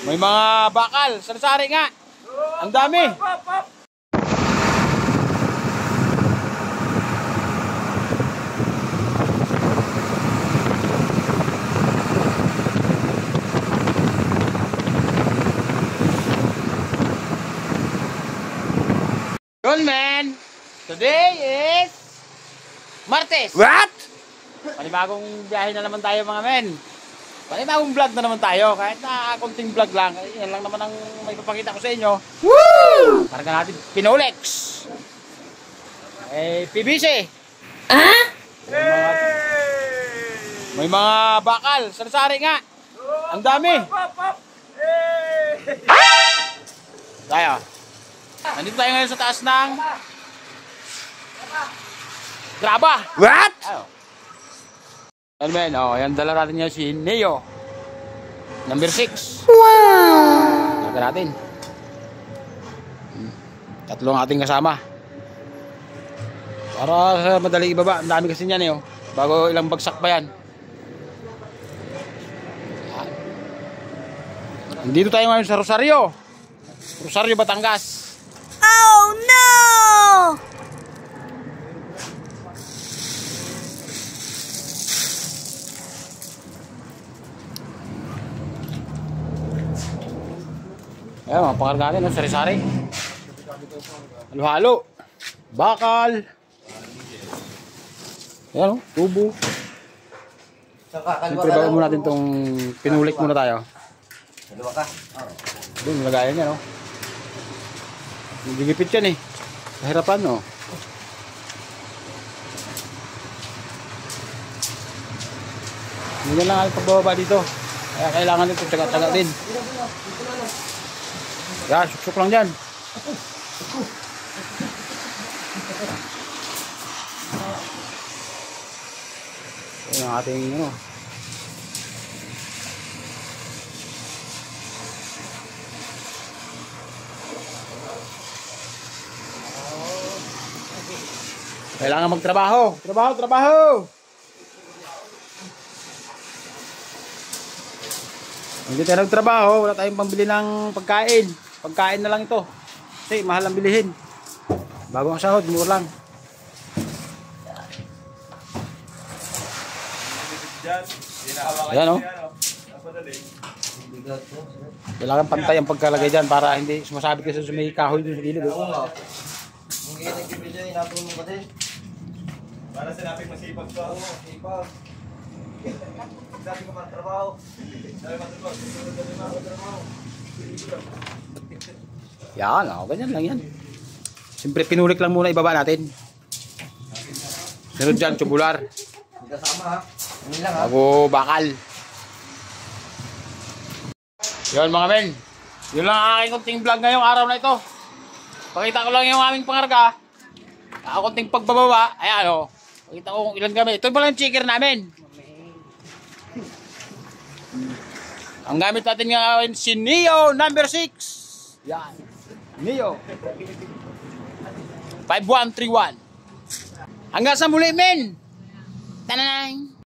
May mga bakal, sari-sari nga. Ang dami. Yun, man. Today is Martes. What? Panibagong biyahe na naman tayo, mga men. Panibagong vlog na naman tayo. Kahit na konting vlog lang. Yan lang naman ang may papakita ko sa inyo. Woo! Karga natin Pinolex. PVC. Ah? May mga bakal, sari-sari nga. Ang dami. Tayo. Nandito tayo ngayon sa taas ng graba. What? Ano ba yun? Oh, yan, dala natin niya si Neo. Number 6. Wow! Dala natin. Tatlong ating kasama. Para sa madali ibaba. Ang dami kasi niyan eh. Oh. Bago ilang bagsak pa yan. Dito tayo ngayon sa Rosario. Rosario, Batangas. Oh no! Ayan, mga pangarga natin, no? Sari-sari. Halo-halo. Bakal. Ayan, no? Tubo. Siyempre, bago muna natin itong pinulik muna tayo. Dalawa ka? Doon, lagayan niya, no? Gigipit yan eh. Kahirapan, no? Hindi lang ang pagbababa dito. Kaya kailangan nito tsaga-tsaga din. Yan, suksok lang dyan. Yan ang ating, ano. Kailangan magtrabaho. Trabaho. Hindi tayo nagtrabaho, wala tayong pambili ng pagkain. Pagkain na lang ito. Kasi mahal ang bilihin. Bago ang sahod, mura lang. Ayan, o. Kailangan pantay ang pagkalagay dyan para hindi sumasabit kasi sa may kahoy dun sa gilid. Ang ginag video, inatulong mo ba din? Para sinaping masipag ko. Oo, sipag. Sabi ko magtrabaho. Yan, o. Ganyan lang yan. Siyempre, pinulik lang muna ibaba natin. Sunod dyan, tubular. Hindi kasama ha. Hindi lang ha. Bago bakal. Yun, mga men. Yun lang ang aking kunting vlog ngayong araw na ito. Pakita ko lang yung aming pangarga. Konting pagbababa. Ayan, o. Pakita ko kung ilan kami. Ito pala yung checker namin. Ang gamit natin ngayon si Neo number 6. Yan. Neo. 5131. Hanggang sa muli, men. Tananay.